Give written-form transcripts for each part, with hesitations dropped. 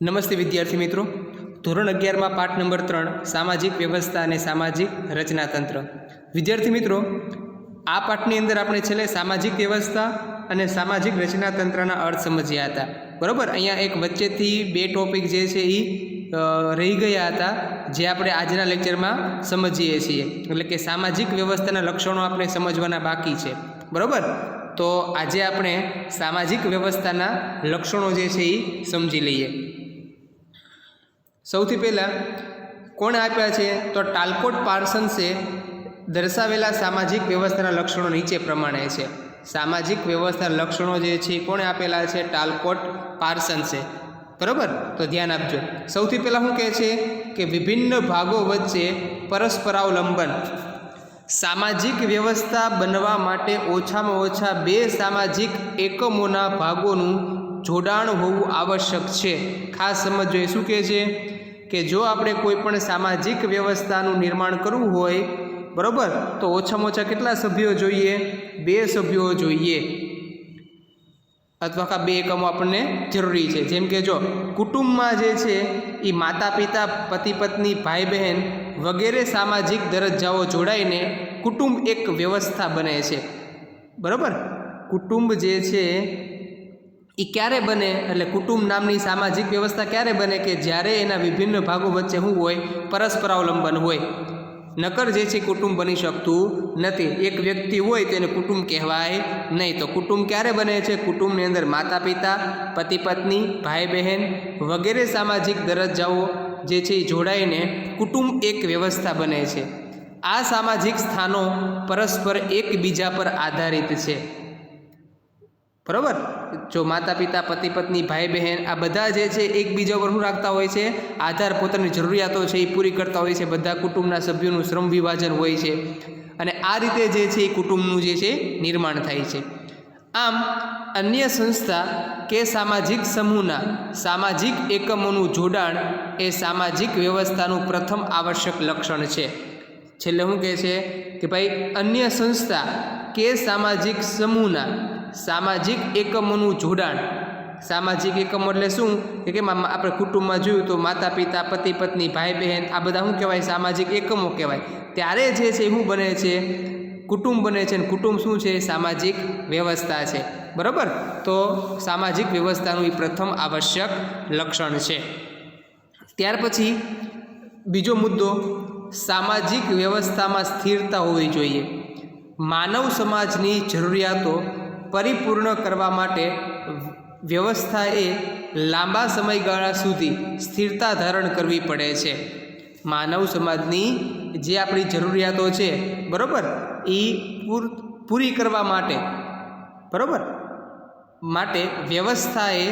નમસ્તે વિદ્યાર્થી મિત્રો, ધોરણ 11માં પાઠ નંબર 3 સામાજિક વ્યવસ્થા અને સામાજિક રચનાતંત્ર. વિદ્યાર્થી મિત્રો, આ પાઠની અંદર આપણે છેલ્લે સામાજિક વ્યવસ્થા અને સામાજિક રચનાતંત્રના અર્થ સમજ્યા હતા. બરાબર, અહીંયા એક વચ્ચેથી બે ટોપિક જે છે એ રહી ગયા હતા, જે આપણે આજના લેક્ચરમાં સમજીએ છીએ. એટલે કે સામાજિક વ્યવસ્થાના લક્ષણો આપણે સમજવાના બાકી છે. બરાબર, તો આજે આપણે સામાજિક વ્યવસ્થાના લક્ષણો જે છે એ સમજી લઈએ. સૌથી પહેલાં કોણે આપ્યા છે? તો ટાલકોટ પાર્સન્સે દર્શાવેલા સામાજિક વ્યવસ્થાના લક્ષણો નીચે પ્રમાણે છે. સામાજિક વ્યવસ્થાના લક્ષણો જે છે એ કોણે આપેલા છે? ટાલકોટ પાર્સન્સે. બરાબર, તો ધ્યાન આપજો. સૌથી પહેલાં શું કહે છે કે વિભિન્ન ભાગો વચ્ચે પરસ્પરાવલંબન. સામાજિક વ્યવસ્થા બનવા માટે ઓછામાં ઓછા બે સામાજિક એકમોના ભાગોનું જોડાણ હોવું આવશ્યક છે. ખાસ સમજો. એ શું કહે છે કે જો આપણે કોઈ પણ સામાજિક વ્યવસ્થાનું નિર્માણ કરવું હોય, બરાબર, તો ઓછામાં ઓછા કેટલા સભ્યો જોઈએ? બે સભ્યો જોઈએ, અથવા બે એકમો આપણને જરૂરી છે. જેમ કે જો કુટુંબમાં જે છે એ માતા પિતા, પતિ પત્ની, ભાઈ બહેન વગેરે સામાજિક દરજ્જાઓ જોડાઈને કુટુંબ એક વ્યવસ્થા બને છે. બરાબર, કુટુંબ જે છે એ ક્યારે બને? એટલે કુટુંબ નામની સામાજિક વ્યવસ્થા ક્યારે બને? કે જ્યારે એના વિભિન્ન ભાગો વચ્ચે શું હોય? પરસ્પરાવલંબન હોય. નકર જે છે કુટુંબ બની શકતું નથી. એક વ્યક્તિ હોય તો એને કુટુંબ કહેવાય નહીં. તો કુટુંબ ક્યારે બને છે? કુટુંબની અંદર માતા પિતા, પતિ પત્ની, ભાઈ બહેન વગેરે સામાજિક દરજ્જાઓ જે છે એ જોડાઈને કુટુંબ એક વ્યવસ્થા બને છે. આ સામાજિક સ્થાનો પરસ્પર એકબીજા પર આધારિત છે. બરાબર, જો માતા પિતા, પતિ પત્ની, ભાઈ બહેન આ બધા જે છે એકબીજા પર શું રાખતા હોય છે? આધાર. પોતાની જરૂરિયાતો છે એ પૂરી કરતા હોય છે. બધા કુટુંબના સભ્યોનું શ્રમ વિભાજન હોય છે, અને આ રીતે જે છે એ કુટુંબનું જે છે નિર્માણ થાય છે. આમ અન્ય સંસ્થા કે સામાજિક સમૂહના સામાજિક એકમોનું જોડાણ એ સામાજિક વ્યવસ્થાનું પ્રથમ આવશ્યક લક્ષણ છે. છેલ્લે શું કહે છે કે ભાઈ અન્ય સંસ્થા કે સામાજિક સમૂહના સામાજિક એકમોનું જોડાણ. સામાજિક એકમો એટલે શું? કે આપણે કુટુંબમાં જોયું તો માતા પિતા, પતિ પત્ની, ભાઈ બહેન આ બધા શું કહેવાય? સામાજિક એકમો કહેવાય. ત્યારે જે છે શું બને છે? કુટુંબ બને છે. અને કુટુંબ શું છે? સામાજિક વ્યવસ્થા છે. બરાબર, તો સામાજિક વ્યવસ્થાનું એ પ્રથમ આવશ્યક લક્ષણ છે. ત્યાર પછી બીજો મુદ્દો, સામાજિક વ્યવસ્થામાં સ્થિરતા હોવી જોઈએ. માનવ સમાજની જરૂરિયાતો પરિપૂર્ણ કરવા માટે વ્યવસ્થાએ લાંબા સમયગાળા સુધી સ્થિરતા ધારણ કરવી પડે છે. માનવ સમાજની જે આપણી જરૂરિયાતો છે, બરાબર, એ પૂરી કરવા માટે વ્યવસ્થાએ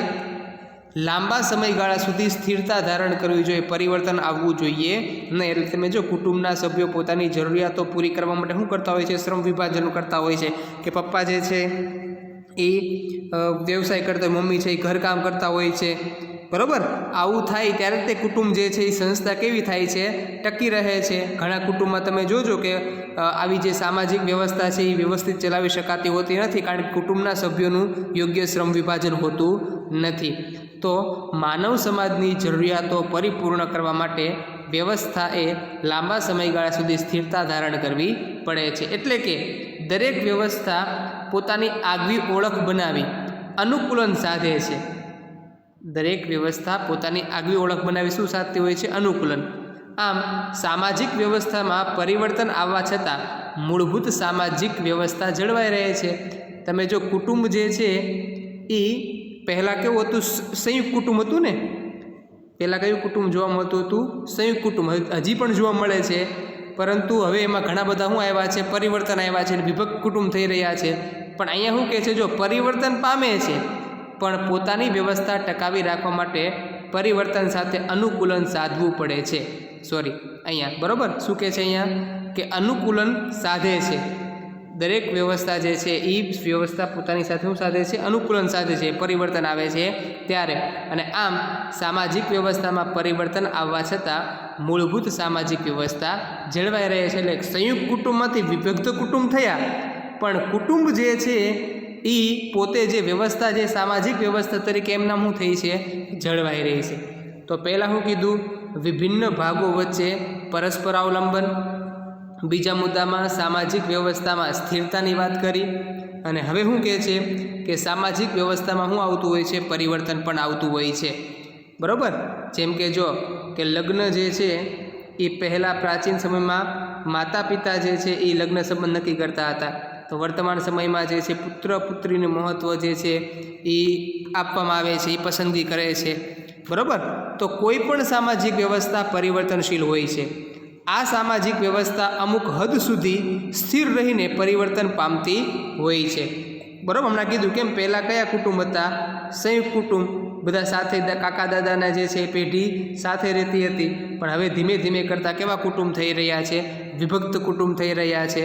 લાંબા સમયગાળા સુધી સ્થિરતા ધારણ કરવી જોઈએ. પરિવર્તન આવવું જોઈએ નહીં. એટલે તમે જો કુટુંબના સભ્યો પોતાની જરૂરિયાતો પૂરી કરવા માટે શું કરતા હોય છે? શ્રમ વિભાજન કરતા હોય છે. કે પપ્પા જે છે એ વ્યવસાય કરતા હોય, મમ્મી છે એ ઘરકામ કરતા હોય છે. બરાબર, આવું થાય ત્યારે તે કુટુંબ જે છે એ સંસ્થા કેવી થાય છે? ટકી રહે છે. ઘણા કુટુંબમાં તમે જોજો કે આવી જે સામાજિક વ્યવસ્થા છે એ વ્યવસ્થિત ચલાવી શકાતી હોતી નથી, કારણ કે કુટુંબના સભ્યોનું યોગ્ય શ્રમ વિભાજન હોતું નથી. તો માનવ સમાજની જરૂરિયાતો પરિપૂર્ણ કરવા માટે વ્યવસ્થાએ લાંબા સમયગાળા સુધી સ્થિરતા ધારણ કરવી પડે છે. એટલે કે દરેક વ્યવસ્થા પોતાની આગવી ઓળખ બનાવી અનુકૂલન સાધે છે. દરેક વ્યવસ્થા પોતાની આગવી ઓળખ બનાવી શું સાધતી હોય છે? અનુકૂલન. આમ સામાજિક વ્યવસ્થામાં પરિવર્તન આવવા છતાં મૂળભૂત સામાજિક વ્યવસ્થા જળવાઈ રહે છે. તમે જો કુટુંબ જે છે એ પહેલાં કેવું હતું? સંયુક્ત કુટુંબ હતું ને. પહેલાં કયું કુટુંબ જોવા મળતું હતું? સંયુક્ત કુટુંબ. હજી પણ જોવા મળે છે, પરંતુ હવે એમાં ઘણા બધા શું આવ્યા છે? પરિવર્તન આવ્યા છે. વિભક્ત કુટુંબ થઈ રહ્યા છે. પણ અહીંયા શું કહે છે? જો પરિવર્તન પામે છે, પણ પોતાની વ્યવસ્થા ટકાવી રાખવા માટે પરિવર્તન સાથે અનુકૂલન સાધવું પડે છે. અહીંયા બરાબર શું કહે છે? અહીંયા કે અનુકૂલન સાધે છે. દરેક વ્યવસ્થા જે છે એ વ્યવસ્થા પોતાની સાથે શું સાધે છે? અનુકૂલન સાધે છે. પરિવર્તન આવે છે ત્યારે. અને આમ સામાજિક વ્યવસ્થામાં પરિવર્તન આવવા છતાં મૂળભૂત સામાજિક વ્યવસ્થા જળવાઈ રહે છે. એટલે સંયુક્ત કુટુંબમાંથી વિભક્ત કુટુંબ થયા, પણ કુટુંબ જે છે એ પોતે જે વ્યવસ્થા જે સામાજિક વ્યવસ્થા તરીકે એમ નામ શું થઈ છે જળવાઈ રહી છે। તો પહેલાં શું કીધું, વિભિન્ન ભાગો વચ્ચે પરસ્પર અવલંબન, બીજા મુદ્દામાં સામાજિક વ્યવસ્થામાં સ્થિરતાની વાત કરી, અને હવે શું કહે છે કે સામાજિક વ્યવસ્થામાં શું આવતું હોય છે, પરિવર્તન પણ આવતું હોય છે, બરાબર। જેમ કે જો કે લગ્ન જે છે એ પહેલાં પ્રાચીન સમયમાં માતા પિતા જે છે એ લગ્ન સંબંધ નક્કી કરતા હતા, તો વર્તમાન સમયમાં જે છે પુત્ર પુત્રીનું મહત્ત્વ જે છે એ આપવામાં આવે છે, એ પસંદગી કરે છે, બરાબર। તો કોઈ પણ સામાજિક વ્યવસ્થા પરિવર્તનશીલ હોય છે। આ સામાજિક વ્યવસ્થા અમુક હદ સુધી સ્થિર રહીને પરિવર્તન પામતી હોય છે, બરાબર। હમણાં કીધું કેમ પહેલાં કયા કુટુંબ હતા, સંયુક્ત કુટુંબ, બધા સાથે કાકા દાદાના જે છે પેઢી સાથે રહેતી હતી, પણ હવે ધીમે ધીમે કરતાં કેવા કુટુંબ થઈ રહ્યા છે, વિભક્ત કુટુંબ થઈ રહ્યા છે।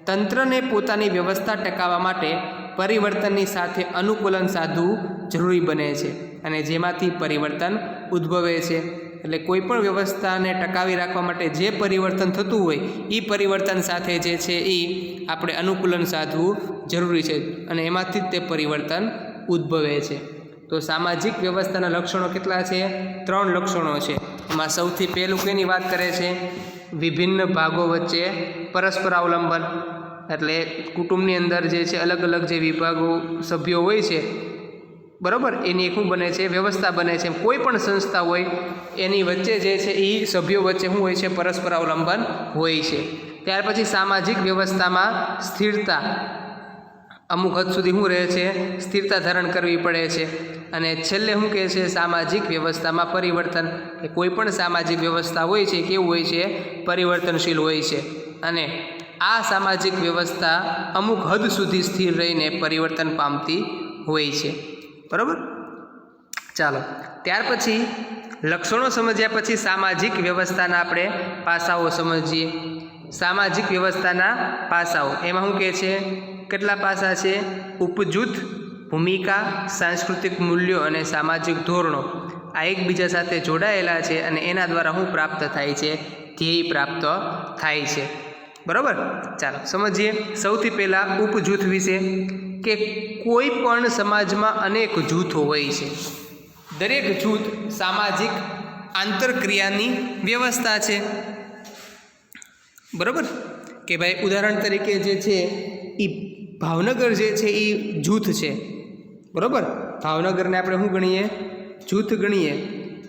તંત્રને પોતાની વ્યવસ્થા ટકાવવા માટે પરિવર્તનની સાથે અનુકૂલન સાધવું જરૂરી બને છે, અને જેમાંથી પરિવર્તન ઉદ્ભવે છે। એટલે કોઈ પણ વ્યવસ્થાને ટકાવી રાખવા માટે જે પરિવર્તન થતું હોય એ પરિવર્તન સાથે જે છે એ આપણે અનુકૂલન સાધવું જરૂરી છે, અને એમાંથી જ તે પરિવર્તન ઉદ્ભવે છે। તો સામાજિક વ્યવસ્થાના લક્ષણો કેટલા છે? 3 લક્ષણો છે। એમાં સૌથી પહેલું કેની વાત કરે છે? વિભિન્ન ભાગો વચ્ચે પરસ્પર અવલંબન, એટલે કુટુંબની અંદર જે છે અલગ અલગ જે વિભાગો સભ્યો હોય છે, બરાબર, એની એક શું બને છે? વ્યવસ્થા બને છે। કોઈ પણ સંસ્થા હોય એની વચ્ચે જે છે એ સભ્યો વચ્ચે શું હોય છે? પરસ્પર અવલંબન હોય છે। ત્યાર પછી સામાજિક વ્યવસ્થામાં સ્થિરતા, અમુક હદ સુધી શું રહે છે? સ્થિરતા ધારણ કરવી પડે છે। અને છેલ્લે શું કહે છે? સામાજિક વ્યવસ્થામાં પરિવર્તન, કે કોઈ પણ સામાજિક વ્યવસ્થા હોય છે કેવું હોય છે? પરિવર્તનશીલ હોય છે, અને આ સામાજિક વ્યવસ્થા અમુક હદ સુધી સ્થિર રહીને પરિવર્તન પામતી હોય છે, બરાબર। ચાલો, ત્યાર પછી લક્ષણો સમજ્યા પછી સામાજિક વ્યવસ્થાના આપણે પાસાઓ સમજીએ। સામાજિક વ્યવસ્થાના પાસાઓ, એમાં શું કહે છે? કેટલા પાસા છે? ઉપજૂથ, ભૂમિકા, સાંસ્કૃતિક મૂલ્યો અને સામાજિક ધોરણો આ એકબીજા સાથે જોડાયેલા છે, અને એના દ્વારા શું પ્રાપ્ત થાય છે? ધ્યેય પ્રાપ્ત થાય છે, બરાબર। ચાલો સમજીએ। સૌથી પહેલાં ઉપજૂથ વિશે, કે કોઈ પણ સમાજમાં અનેક જૂથો હોય છે, દરેક જૂથ સામાજિક આંતરક્રિયાની વ્યવસ્થા છે, બરાબર। કે ભાઈ ઉદાહરણ તરીકે જે છે એ ભાવનગર જે છે એ જૂથ છે, બરાબર। ભાવનગરને આપણે શું ગણીએ? જૂથ ગણીએ।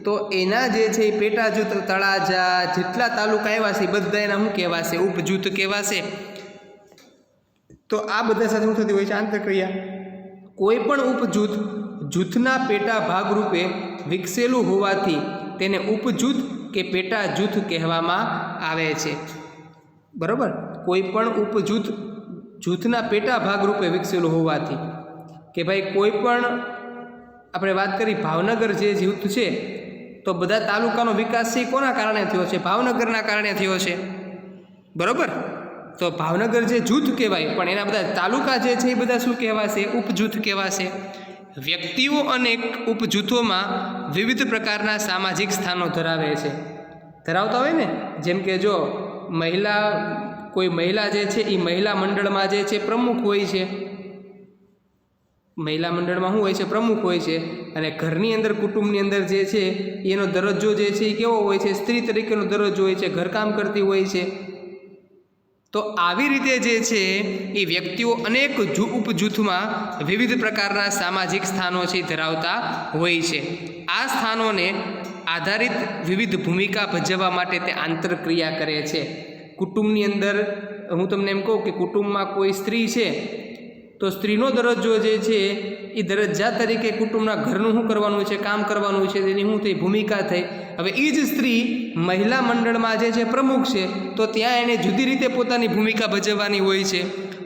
તો એના જે છે એ પેટા જૂથ તળાજા જેટલા તાલુકા આવ્યા છે બધા એના શું કહેવાશે? ઉપજૂથ કહેવાશે। તો આ બધા સાથે શું થતી હોય છે? આંતરક્રિયા। કોઈ પણ ઉપજૂથ જૂથના પેટા ભાગરૂપે વિકસેલું હોવાથી તેને ઉપજૂથ કે પેટા જૂથ કહેવામાં આવે છે, બરાબર। કોઈ પણ ઉપજૂથ જૂથના પેટા ભાગરૂપે વિકસેલું હોવાથી, કે ભાઈ કોઈ પણ આપણે વાત કરી ભાવનગર જે જૂથ છે, તો બધા તાલુકાનો વિકાસ છે કોના કારણે થયો છે? ભાવનગરના કારણે થયો છે, બરાબર। તો ભાવનગર જે જૂથ કહેવાય, પણ એના બધા તાલુકા જે છે એ બધા શું કહેવાશે? ઉપજૂથ કહેવાશે। વ્યક્તિઓ અનેક ઉપજૂથોમાં વિવિધ પ્રકારના સામાજિક સ્થાનો ધરાવે છે, ધરાવતા હોય ને। જેમ કે જો કોઈ મહિલા જે છે એ મહિલા મંડળમાં જે છે પ્રમુખ હોય છે, મહિલા મંડળમાં શું હોય છે? પ્રમુખ હોય છે। અને ઘરની અંદર કુટુંબની અંદર જે છે એનો દરજ્જો જે છે એ કેવો હોય છે? સ્ત્રી તરીકેનો દરજ્જો હોય છે, ઘરકામ કરતી હોય છે। તો આવી રીતે જે છે એ વ્યક્તિઓ અનેક ઉપજૂથમાં વિવિધ પ્રકારના સામાજિક સ્થાનો છે ધરાવતા હોય છે। આ સ્થાનોને આધારિત વિવિધ ભૂમિકા ભજવવા માટે તે આંતરક્રિયા કરે છે। કુટુંબની અંદર હું તમને એમ કહું કે કુટુંબમાં કોઈ સ્ત્રી છે, તો સ્ત્રીનો દરજ્જો જે છે એ દરજ્જા તરીકે કુટુંબના ઘરનું શું કરવાનું છે? કામ કરવાનું છે, તેની શું થઈ? ભૂમિકા થઈ। હવે એ જ સ્ત્રી મહિલા મંડળમાં જે છે પ્રમુખ છે, તો ત્યાં એને જુદી રીતે પોતાની ભૂમિકા ભજવવાની હોય છે।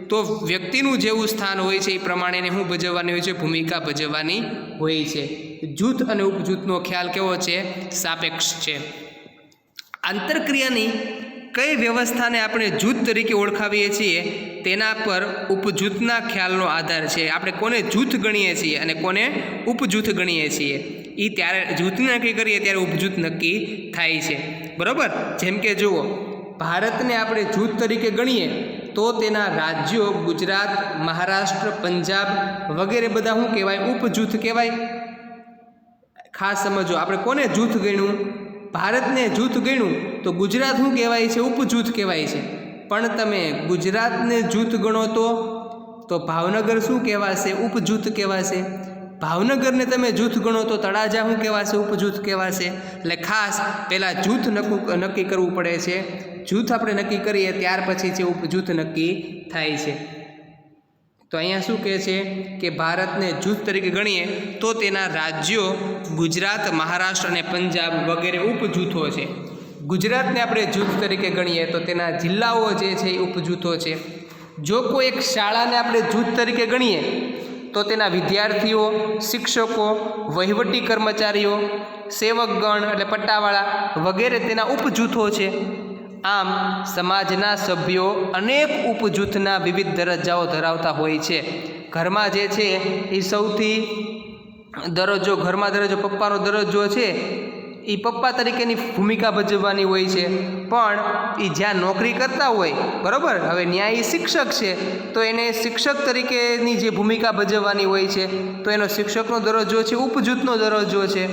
તો વ્યક્તિનું જેવું સ્થાન હોય છે એ પ્રમાણે એને શું ભજવવાની હોય છે? ભૂમિકા ભજવવાની હોય છે। જૂથ અને ઉપજૂથનો ખ્યાલ કેવો છે? સાપેક્ષ છે। આંતરક્રિયાની કઈ વ્યવસ્થાને આપણે જૂથ તરીકે ઓળખાવીએ છીએ તેના પર ઉપજૂથના ખ્યાલનો આધાર છે। આપણે કોને જૂથ ગણીએ છીએ અને કોને ઉપજૂથ ગણીએ છીએ એ ત્યારે જૂથ નક્કી કરીએ ત્યારે ઉપજૂથ નક્કી થાય છે, બરાબર। જેમ કે જુઓ, ભારતને આપણે જૂથ તરીકે ગણીએ તો તેના રાજ્યો ગુજરાત, મહારાષ્ટ્ર, પંજાબ વગેરે બધા શું કહેવાય? ઉપજૂથ કહેવાય, ખાસ સમજો, આપણે કોને જૂથ ગણ્યું? ભારતને જૂથ ગણ્યું તો ગુજરાત શું કહેવાય છે? ઉપજૂથ કહેવાય છે. પણ તમે ગુજરાતને જૂથ ગણો તો ભાવનગર શું કહેવાશે? ઉપજૂથ કહેવાશે. ભાવનગરને તમે જૂથ ગણો તો તળાજા શું કહેવાશે? ઉપજૂથ કહેવાશે. એટલે ખાસ પહેલાં જૂથ નક્કી કરવું પડે છે. જૂથ આપણે નક્કી કરીએ ત્યાર પછી છે ઉપજૂથ નક્કી થાય છે. તો અહીંયા શું કહે છે કે ભારતને જૂથ તરીકે ગણીએ તો તેના રાજ્યો ગુજરાત, મહારાષ્ટ્ર અને પંજાબ વગેરે ઉપજૂથો છે. ગુજરાતને આપણે જૂથ તરીકે ગણીએ તો તેના જિલ્લાઓ જે છે એ ઉપજૂથો છે. જો કોઈ એક શાળાને આપણે જૂથ તરીકે ગણીએ તો તેના વિદ્યાર્થીઓ, શિક્ષકો, વહીવટી કર્મચારીઓ, સેવકગણ એટલે પટ્ટાવાળા વગેરે તેના ઉપજૂથો છે. આમ સમાજના સભ્યો અનેક ઉપજૂથના વિવિધ દરજ્જાઓ ધરાવતા હોય છે. ઘરમાં જે છે એ સૌથી દરજ્જો, ઘરમાં દરજ્જો પપ્પાનો દરજ્જો છે એ પપ્પા તરીકેની ભૂમિકા ભજવવાની હોય છે. પણ એ જ્યાં નોકરી કરતા હોય, બરાબર, હવે ન્યાયી શિક્ષક છે તો એને શિક્ષક તરીકેની જે ભૂમિકા ભજવવાની હોય છે તો એનો શિક્ષકનો દરજ્જો છે ઉપજૂથનો દરજ્જો છે.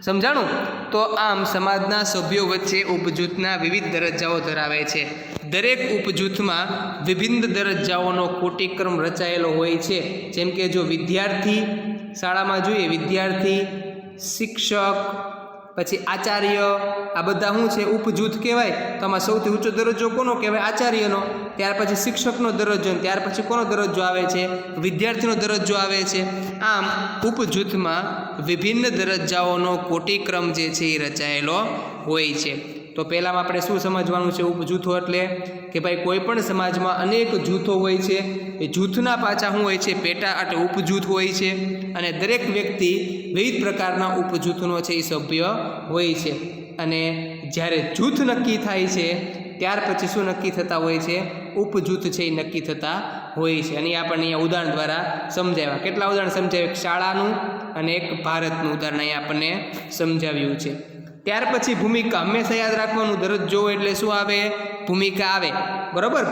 સમજાણું? તો આમ સમાજના સભ્યો વચ્ચે ઉપજૂથના વિવિધ દરજ્જાઓ ધરાવે છે. દરેક ઉપજૂથમાં વિભિન્ન દરજ્જાઓનો કોટિક્રમ રચાયેલો હોય છે. જેમ કે જો વિદ્યાર્થી, શાળામાં જોઈએ વિદ્યાર્થી, શિક્ષક, પછી આચાર્ય, આ બધા શું છે? ઉપજૂથ કહેવાય. તો આમાં સૌથી ઊંચો દરજ્જો કોનો કહેવાય? આચાર્યનો. ત્યાર પછી શિક્ષકનો દરજ્જો, ત્યાર પછી કોનો દરજ્જો આવે છે? વિદ્યાર્થીનો દરજ્જો આવે છે. આમ ઉપજૂથમાં વિભિન્ન દરજ્જાઓનો કોટિક્રમ જે છે એ રચાયેલો હોય છે. તો પહેલાંમાં આપણે શું સમજવાનું છે? ઉપજૂથો એટલે કે ભાઈ કોઈ પણ સમાજમાં અનેક જૂથો હોય છે. એ જૂથના પાછા શું હોય છે? પેટા એટલે ઉપજૂથ હોય છે. અને દરેક વ્યક્તિ વિવિધ પ્રકારના ઉપજૂથનો છે એ સભ્ય હોય છે. અને જ્યારે જૂથ નક્કી થાય છે ત્યાર પછી શું નક્કી થતા હોય છે? ઉપજૂથ છે એ નક્કી થતા હોય છે. અને આપણને અહીંયા ઉદાહરણ દ્વારા સમજાવ્યા. કેટલા ઉદાહરણ સમજાવ્યા? એક શાળાનું અને એક ભારતનું ઉદાહરણ અહીંયા આપણને સમજાવ્યું છે. ત્યાર પછી ભૂમિકા હંમેશા યાદ રાખવાનું. દરજ્જો એટલે શું આવે? ભૂમિકા આવે. બરાબર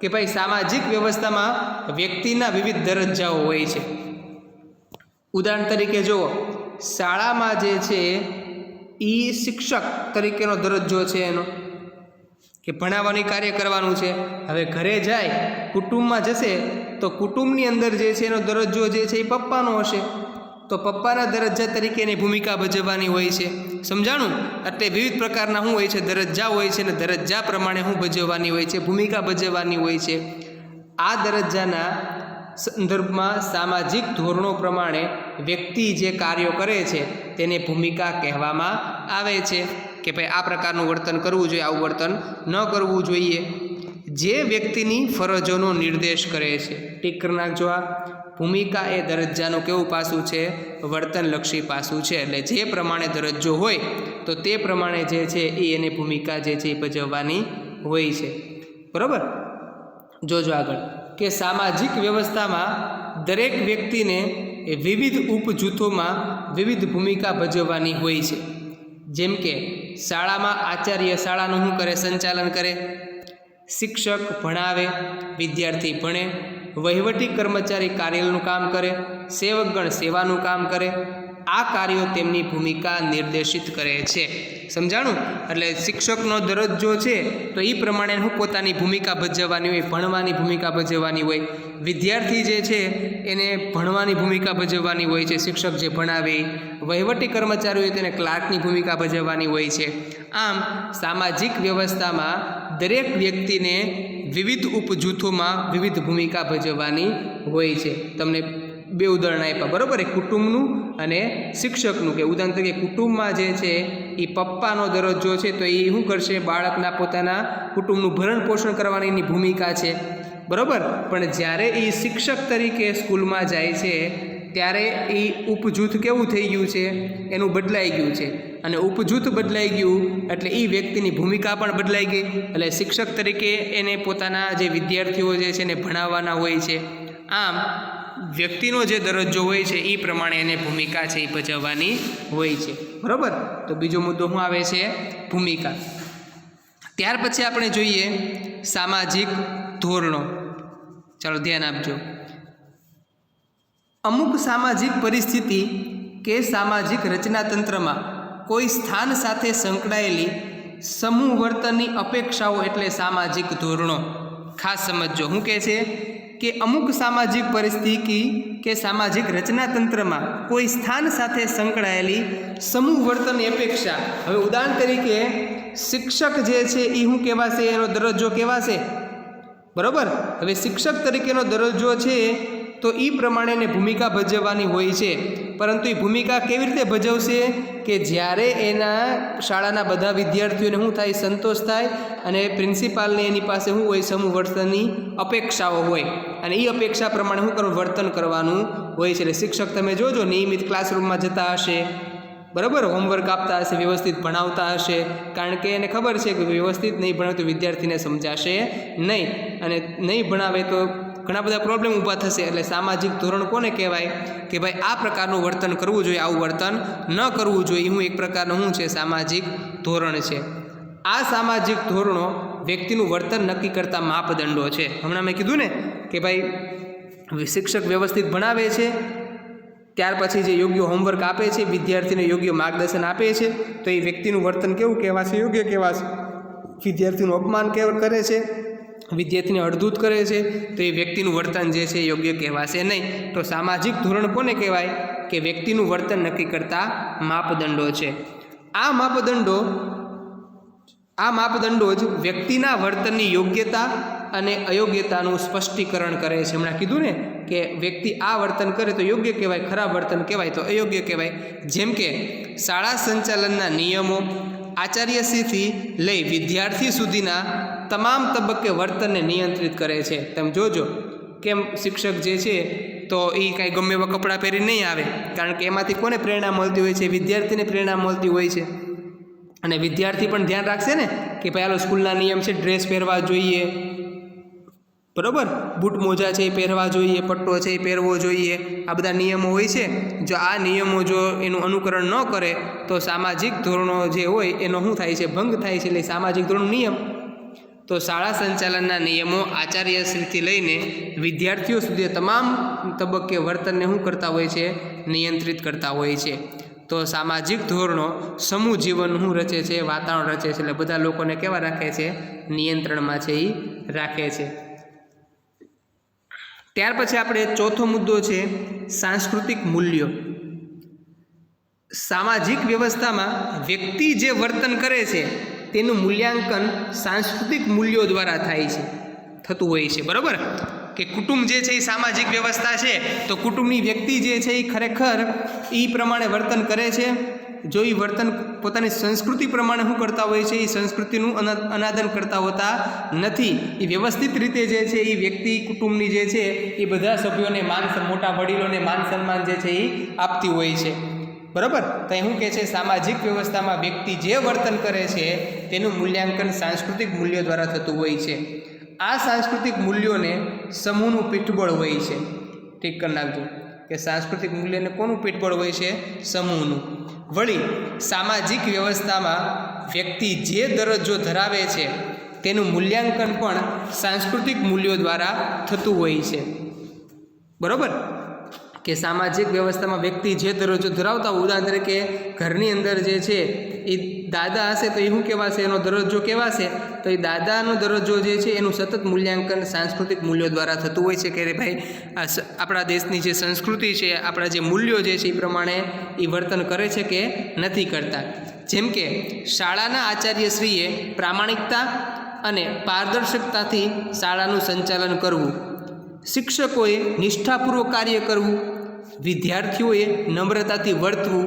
કે ભાઈ સામાજિક વ્યવસ્થામાં વ્યક્તિના વિવિધ દરજ્જાઓ હોય છે. ઉદાહરણ તરીકે જુઓ, શાળામાં જે છે એ શિક્ષક તરીકેનો દરજ્જો છે એનો, કે ભણાવવાની કાર્ય કરવાનું છે. હવે ઘરે જાય, કુટુંબમાં જશે તો કુટુંબની અંદર જે છે એનો દરજ્જો જે છે એ પપ્પાનો હશે. તો પપ્પાના દરજ્જા તરીકે એની ભૂમિકા ભજવવાની હોય છે. સમજાણું? એટલે વિવિધ પ્રકારના શું હોય છે? દરજ્જા હોય છે. અને દરજ્જા પ્રમાણે શું ભજવવાની હોય છે? ભૂમિકા ભજવવાની હોય છે. આ દરજ્જાના સંદર્ભમાં સામાજિક ધોરણો પ્રમાણે વ્યક્તિ જે કાર્યો કરે છે તેને ભૂમિકા કહેવામાં આવે છે. કે ભાઈ આ પ્રકારનું વર્તન કરવું જોઈએ, આવું વર્તન ન કરવું જોઈએ. જે વ્યક્તિની ફરજોનો નિર્દેશ કરે છે. ટીક કરી નાખજો. આ ભૂમિકા એ દરજ્જાનું કેવું પાસું છે? વર્તનલક્ષી પાસું છે. એટલે જે પ્રમાણે દરજ્જો હોય તો તે પ્રમાણે જે છે એ એની ભૂમિકા જે છે એ ભજવવાની હોય છે. બરાબર? જોજો આગળ કે સામાજિક વ્યવસ્થામાં દરેક વ્યક્તિને વિવિધ ઉપજૂથોમાં વિવિધ ભૂમિકા ભજવવાની હોય છે. જેમ કે શાળામાં આચાર્ય શાળાનું શું કરે? સંચાલન કરે. શિક્ષક ભણાવે, વિદ્યાર્થી ભણે. વહીવટી કર્મચારી કાર્યાલયનું કામ કરે. સેવકગણ સેવાનું કામ કરે. આ કાર્યો તેમની ભૂમિકા નિર્દેશિત કરે છે. સમજાણું? એટલે શિક્ષકનો દરજ્જો છે તો એ પ્રમાણે હું પોતાની ભૂમિકા ભજવવાની હોય, ભણવાની ભૂમિકા ભજવવાની હોય. વિદ્યાર્થી જે છે એને ભણવાની ભૂમિકા ભજવવાની હોય છે, શિક્ષક જે ભણાવે. વહીવટી કર્મચારી હોય તેને ક્લાર્કની ભૂમિકા ભજવવાની હોય છે. આમ સામાજિક વ્યવસ્થામાં દરેક વ્યક્તિને વિવિધ ઉપજૂથોમાં વિવિધ ભૂમિકા ભજવવાની હોય છે. તમને બે ઉદાહરણ આપ્યા. બરાબર? એક કુટુંબનું અને શિક્ષકનું. કે ઉદાહરણ તરીકે કુટુંબમાં જે છે એ પપ્પાનો દરજ્જો છે તો એ શું કરશે? બાળકના પોતાના કુટુંબનું ભરણ પોષણ કરવાની એની ભૂમિકા છે. બરાબર? પણ જ્યારે એ શિક્ષક તરીકે સ્કૂલમાં જાય છે ત્યારે એ ઉપજૂથ કેવું થઈ ગયું છે? એનું બદલાઈ ગયું છે. અને ઉપજૂથ બદલાઈ ગયું એટલે એ વ્યક્તિની ભૂમિકા પણ બદલાઈ ગઈ. એટલે શિક્ષક તરીકે એને પોતાના જે વિદ્યાર્થીઓ જે છે એને ભણાવવાના હોય છે. આમ વ્યક્તિનો જે દરજ્જો હોય છે એ પ્રમાણે એને ભૂમિકા છે એ ભજવવાની હોય છે. બરાબર? તો બીજો મુદ્દો શું આવે છે? ભૂમિકા. ત્યાર પછી આપણે જોઈએ સામાજિક ધોરણો. ચાલો ધ્યાન આપજો. અમુક સામાજિક પરિસ્થિતિ કે સામાજિક રચનાતંત્રમાં કોઈ સ્થાન સાથે સંકળાયેલી સમૂહ વર્તનની અપેક્ષાઓ એટલે સામાજિક ધોરણો. ખાસ સમજજો. શું કહે છે કે અમુક સામાજિક પરિસ્થિતિ કે સામાજિક રચનાતંત્રમાં કોઈ સ્થાન સાથે સંકળાયેલી સમૂહ વર્તનની અપેક્ષા. હવે ઉદાહરણ તરીકે શિક્ષક જે છે એ શું કહેવાશે? એનો દરજ્જો કહેવાશે, બરાબર. હવે શિક્ષક તરીકેનો દરજ્જો છે તો એ પ્રમાણેની ભૂમિકા ભજવવાની હોય છે, પરંતુ એ ભૂમિકા કેવી રીતે ભજવશે કે જ્યારે એના શાળાના બધા વિદ્યાર્થીઓને શું થાય? સંતોષ થાય, અને પ્રિન્સિપાલને એની પાસે શું હોય? સમૂહ વર્તનની અપેક્ષાઓ હોય, અને એ અપેક્ષા પ્રમાણે શું કરવું? વર્તન કરવાનું હોય છે. એટલે શિક્ષક તમે જોજો નિયમિત ક્લાસરૂમમાં જતા હશે, બરાબર, હોમવર્ક આપતા હશે, વ્યવસ્થિત ભણાવતા હશે, કારણ કે એને ખબર છે કે વ્યવસ્થિત નહીં ભણાવે તો વિદ્યાર્થીને સમજાશે નહીં, અને નહીં ભણાવે તો ઘણા બધા પ્રોબ્લેમ ઊભા થશે. એટલે સામાજિક ધોરણ કોને કહેવાય? કે ભાઈ આ પ્રકારનું વર્તન કરવું જોઈએ, આવું વર્તન ન કરવું જોઈએ. હું એક પ્રકારનું શું છે? સામાજિક ધોરણ છે. આ સામાજિક ધોરણો વ્યક્તિનું વર્તન નક્કી કરતા માપદંડો છે. હમણાં મેં કીધું ને કે ભાઈ શિક્ષક વ્યવસ્થિત ભણાવે છે, ત્યાર પછી જે યોગ્ય હોમવર્ક આપે છે, વિદ્યાર્થીને યોગ્ય માર્ગદર્શન આપે છે, તો એ વ્યક્તિનું વર્તન કેવું કહેવાશે? યોગ્ય કહેવાશે. વિદ્યાર્થીનું અપમાન કરે છે, વિદ્યાર્થીને અડધૂત કરે છે, તો એ વ્યક્તિનું વર્તન જે છે યોગ્ય કહેવાશે નહીં. તો સામાજિક ધોરણ કોને કહેવાય? કે વ્યક્તિનું વર્તન નક્કી કરતા માપદંડો છે. આ માપદંડો જ વ્યક્તિના વર્તનની યોગ્યતા અને અયોગ્યતાનું સ્પષ્ટીકરણ કરે છે. હમણાં કીધું ને કે વ્યક્તિ આ વર્તન કરે તો યોગ્ય કહેવાય, ખરાબ વર્તન કહેવાય તો અયોગ્ય કહેવાય. જેમ કે શાળા સંચાલનના નિયમો આચાર્યશ્રીથી લઈ વિદ્યાર્થી સુધીના તમામ તબક્કે વર્તનને નિયંત્રિત કરે છે. તમે જોજો કેમ શિક્ષક જે છે તો એ કાંઈ ગમે એવા કપડાં પહેરી નહીં આવે, કારણ કે એમાંથી કોને પ્રેરણા મળતી હોય છે? વિદ્યાર્થીને પ્રેરણા મળતી હોય છે. અને વિદ્યાર્થી પણ ધ્યાન રાખશે ને કે ભાઈ હાલો સ્કૂલના નિયમ છે, ડ્રેસ પહેરવા જોઈએ, બરાબર, બૂટ મોજા છે એ પહેરવા જોઈએ, પટ્ટો છે એ પહેરવો જોઈએ, આ બધા નિયમો હોય છે. જો આ નિયમો જો એનું અનુકરણ ન કરે તો સામાજિક ધોરણો જે હોય એનો શું થાય છે? ભંગ થાય છે. એટલે સામાજિક ધોરણ નિયમ. તો શાળા સંચાલનના નિયમો આચાર્યશ્રીથી લઈને વિદ્યાર્થીઓ સુધી તમામ તબક્કે વર્તનને શું કરતા હોય છે? નિયંત્રિત કરતા હોય છે. તો સામાજિક ધોરણો સમૂહ જીવન શું રચે છે? વાતાવરણ રચે છે. એટલે બધા લોકોને કેવા રાખે છે? નિયંત્રણમાં છે એ રાખે છે. ત્યાર પછી આપણે ચોથો મુદ્દો છે સાંસ્કૃતિક મૂલ્યો. સામાજિક વ્યવસ્થામાં વ્યક્તિ જે વર્તન કરે છે તેનું મૂલ્યાંકન સાંસ્કૃતિક મૂલ્યો દ્વારા થાય છે, થતું હોય છે, બરાબર. કે કુટુંબ જે છે એ સામાજિક વ્યવસ્થા છે, તો કુટુંબની વ્યક્તિ જે છે એ ખરેખર એ પ્રમાણે વર્તન કરે છે. જો એ વર્તન પોતાની સંસ્કૃતિ પ્રમાણે શું કરતા હોય છે? એ સંસ્કૃતિનું અનાદન કરતા હોતા નથી. એ વ્યવસ્થિત રીતે જે છે એ વ્યક્તિ કુટુંબની જે છે એ બધા સભ્યોને મોટા વડીલોને માન સન્માન જે છે એ આપતી હોય છે, બરાબર. તો શું કહે છે? સામાજિક વ્યવસ્થામાં વ્યક્તિ જે વર્તન કરે છે તેનું મૂલ્યાંકન સાંસ્કૃતિક મૂલ્યો દ્વારા થતું હોય છે. આ સાંસ્કૃતિક મૂલ્યોને સમૂહનું પીઠબળ હોય છે. ઠીક કરી નાખજો કે સાંસ્કૃતિક મૂલ્યને કોનું પીઠબળ હોય છે? સમૂહનું. વળી સામાજિક વ્યવસ્થામાં વ્યક્તિ જે દરજ્જો ધરાવે છે તેનું મૂલ્યાંકન પણ સાંસ્કૃતિક મૂલ્યો દ્વારા થતું હોય છે, બરાબર. કે સામાજિક વ્યવસ્થામાં વ્યક્તિ જે દરજ્જો ધરાવતા હોય, ઉદાહરણ તરીકે ઘરની અંદર જે છે એ દાદા હશે તો એ શું કહેવાશે? એનો દરજ્જો કહેવાશે. તો એ દાદાનો દરજ્જો જે છે એનું સતત મૂલ્યાંકન સાંસ્કૃતિક મૂલ્યો દ્વારા થતું હોય છે. કે ભાઈ આપણા દેશની જે સંસ્કૃતિ છે, આપણા જે મૂલ્યો જે છે એ પ્રમાણે એ વર્તન કરે છે કે નથી કરતા. જેમ કે શાળાના આચાર્યશ્રીએ પ્રામાણિકતા અને પારદર્શકતાથી શાળાનું સંચાલન કરવું, શિક્ષકોએ નિષ્ઠાપૂર્વક કાર્ય કરવું, વિદ્યાર્થીઓએ નમ્રતાથી વર્તવું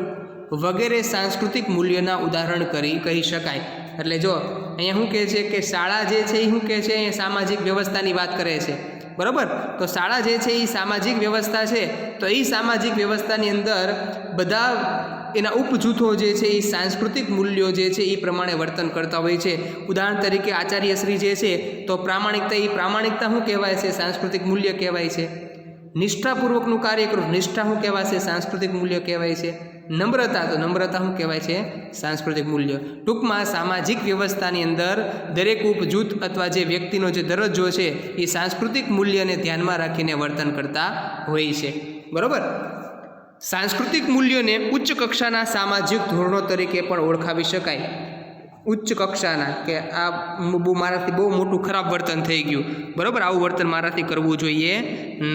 વગેરે સાંસ્કૃતિક મૂલ્યોના ઉદાહરણ કહી શકાય. એટલે જો અહીંયા શું કહે છે કે શાળા જે છે એ શું કહે છે? અહીંયા સામાજિક વ્યવસ્થાની વાત કરે છે, બરાબર. તો શાળા જે છે એ સામાજિક વ્યવસ્થા છે, તો એ સામાજિક વ્યવસ્થાની અંદર બધા એના ઉપજૂથો જે છે એ સાંસ્કૃતિક મૂલ્યો જે છે એ પ્રમાણે વર્તન કરતા હોય છે. ઉદાહરણ તરીકે આચાર્યશ્રી જે છે તો પ્રામાણિકતા શું કહેવાય છે? સાંસ્કૃતિક મૂલ્ય કહેવાય છે. નિષ્ઠાપૂર્વકનું કાર્ય કરવું, નિષ્ઠા શું કહેવાશે? સાંસ્કૃતિક મૂલ્ય કહેવાય છે. નમ્રતા શું કહેવાય છે? સાંસ્કૃતિક મૂલ્ય. ટૂંકમાં સામાજિક વ્યવસ્થાની અંદર દરેક ઉપજૂથ અથવા જે વ્યક્તિનો જે દરજ્જો છે એ સાંસ્કૃતિક મૂલ્યને ધ્યાનમાં રાખીને વર્તન કરતા હોય છે, બરાબર. સાંસ્કૃતિક મૂલ્યોને ઉચ્ચ કક્ષાના સામાજિક ધોરણો તરીકે પણ ઓળખાવી શકાય. ઉચ્ચ કક્ષાના કે આ મારાથી બહુ મોટું ખરાબ વર્તન થઈ ગયું, બરાબર, આવું વર્તન મારાથી કરવું જોઈએ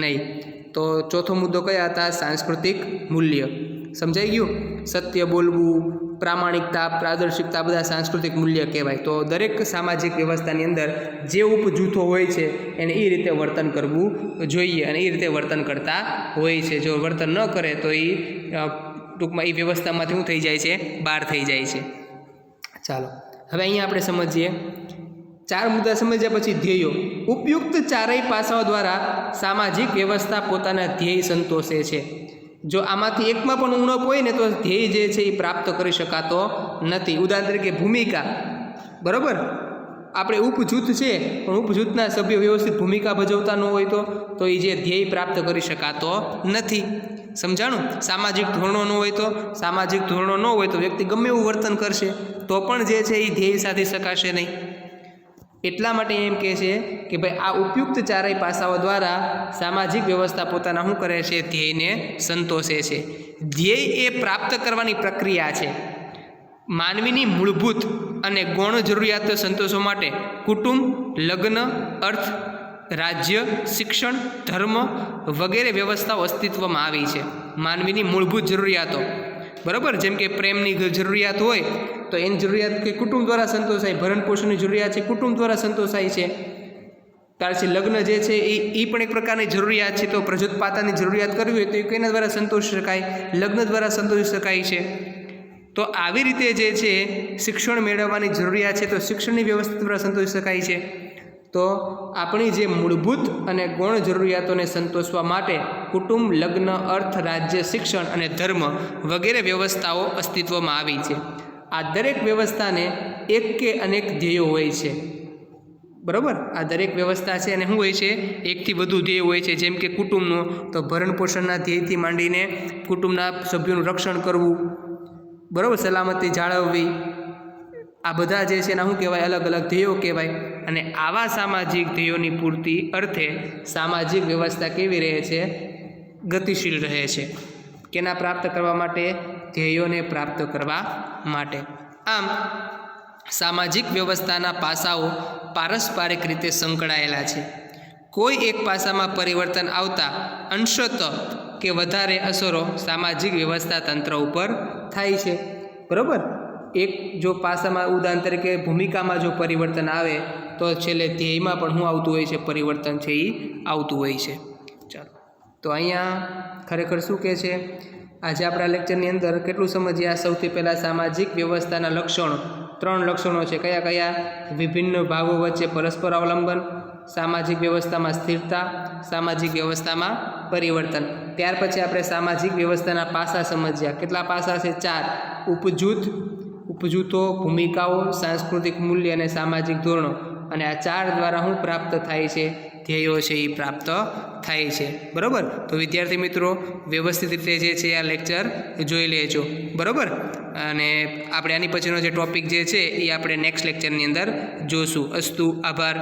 નહીં. તો ચોથો મુદ્દો કયા હતા? સાંસ્કૃતિક મૂલ્ય. સમજાઈ ગયું? સત્ય બોલવું, પ્રામાણિકતા, પ્રાદર્શિકતા બધા સાંસ્કૃતિક મૂલ્ય કહેવાય. તો દરેક સામાજિક વ્યવસ્થાની અંદર જે ઉપજૂથો હોય છે એને એ રીતે વર્તન કરવું જોઈએ અને એ રીતે વર્તન કરતા હોય છે. જો વર્તન ન કરે તો એ ટૂંકમાં એ વ્યવસ્થામાંથી શું થઈ જાય છે? બહાર થઈ જાય છે. ચાલો હવે અહીંયા આપણે સમજીએ. 4 મુદ્દા સમજ્યા પછી ધ્યેયો. ઉપયુક્ત ચારેય પાસાઓ દ્વારા સામાજિક વ્યવસ્થા પોતાના ધ્યેય સંતોષે છે. જો આમાંથી એકમાં પણ ઉણપ હોય ને તો ધ્યેય જે છે એ પ્રાપ્ત કરી શકાતો નથી. ઉદાહરણ તરીકે ભૂમિકા, બરાબર, આપણે ઉપજૂથ છે પણ ઉપજૂથના સભ્યો વ્યવસ્થિત ભૂમિકા ભજવતા ન હોય તો એ જે ધ્યેય પ્રાપ્ત કરી શકાતો નથી. સમજાણું? સામાજિક ધોરણો ન હોય તો સામાજિક ધોરણો ન હોય તો વ્યક્તિ ગમે એવું વર્તન કરશે તો પણ જે છે એ ધ્યેય સાધી શકાશે નહીં. એટલા માટે એમ કહે છે કે ભાઈ આ ઉપયુક્ત ચારેય પાસાઓ દ્વારા સામાજિક વ્યવસ્થા પોતાના શું કરે છે? ધ્યેયને સંતોષે છે. ધ્યેય એ પ્રાપ્ત કરવાની પ્રક્રિયા છે. માનવીની મૂળભૂત અને ગૌણ જરૂરિયાતો સંતોષવા માટે કુટુંબ, લગ્ન, અર્થ, રાજ્ય, શિક્ષણ, ધર્મ વગેરે વ્યવસ્થાઓ અસ્તિત્વમાં આવી છે. માનવીની મૂળભૂત જરૂરિયાતો, બરાબર, જેમ કે પ્રેમની જરૂરિયાત હોય તો એની જરૂરિયાત કે કુટુંબ દ્વારા સંતોષાય, ભરણ પોષણની જરૂરિયાત છે કુટુંબ દ્વારા સંતોષાય છે. ત્યાર પછી લગ્ન જે છે એ પણ એક પ્રકારની જરૂરિયાત છે. તો પ્રજોત્પાદનની જરૂરિયાત કરવી હોય તો એ કેના દ્વારા સંતોષી શકાય? લગ્ન દ્વારા સંતોષી શકાય છે. તો આવી રીતે જે છે શિક્ષણ મેળવવાની જરૂરિયાત છે તો શિક્ષણની વ્યવસ્થા દ્વારા સંતોષી શકાય છે. તો આપણી જે મૂળભૂત અને ગૌણ જરૂરિયાતોને સંતોષવા માટે કુટુંબ, લગ્ન, અર્થ, રાજ્ય, શિક્ષણ અને ધર્મ વગેરે વ્યવસ્થાઓ અસ્તિત્વમાં આવી છે. આ દરેક વ્યવસ્થાને એક કે અનેક ધ્યેયો હોય છે, બરાબર. આ દરેક વ્યવસ્થા છે અને શું હોય છે? એકથી વધુ ધ્યેય હોય છે. જેમ કે કુટુંબનું તો ભરણ પોષણના ધ્યેયથી માંડીને કુટુંબના સભ્યોનું રક્ષણ કરવું, બરાબર, સલામતી જાળવવી, આ બધા જે છે એના શું કહેવાય? અલગ અલગ ધ્યેયો કહેવાય. અને આવા સામાજિક ધ્યેયોની પૂર્તિ અર્થે સામાજિક વ્યવસ્થા કેવી રહે છે? ગતિશીલ રહે છે. કેના પ્રાપ્ત કરવા માટે? ધ્યેયોને પ્રાપ્ત કરવા માટે. આમ સામાજિક વ્યવસ્થાના પાસાઓ પારસ્પરિક રીતે સંકળાયેલા છે. કોઈ એક પાસામાં પરિવર્તન આવતા અંશતઃ કે વધારે અસરો સામાજિક વ્યવસ્થા તંત્ર ઉપર થાય છે, બરાબર. એક જો પાસામાં ઉદાહરણ તરીકે ભૂમિકામાં જો પરિવર્તન આવે તો છેલ્લે ધ્યેયમાં પણ શું આવતું હોય છે? પરિવર્તન છે એ આવતું હોય છે. ચાલો તો અહીંયા ખરેખર શું કહે છે? આજે આપણા લેક્ચરની અંદર કેટલું સમજ્યા? સૌથી પહેલાં સામાજિક વ્યવસ્થાના લક્ષણો. 3 લક્ષણો છે. કયા કયા? વિભિન્ન ભાગો વચ્ચે પરસ્પર અવલંબન, સામાજિક વ્યવસ્થામાં સ્થિરતા, સામાજિક વ્યવસ્થામાં પરિવર્તન. ત્યાર પછી આપણે સામાજિક વ્યવસ્થાના પાસા સમજ્યા. કેટલા પાસા છે? 4. ઉપજૂથો, ભૂમિકાઓ, સાંસ્કૃતિક મૂલ્ય અને સામાજિક ધોરણો. અને આ 4 દ્વારા શું પ્રાપ્ત થાય છે? ધ્યેયો છે એ પ્રાપ્ત થાય છે, બરાબર. તો વિદ્યાર્થી મિત્રો વ્યવસ્થિત રીતે જે છે આ લેક્ચર જોઈ લેજો, બરાબર. અને આપણે આની પછીનો જે ટૉપિક જે છે એ આપણે નેક્સ્ટ લેક્ચરની અંદર જોઈશું. અસ્તુ. આભાર.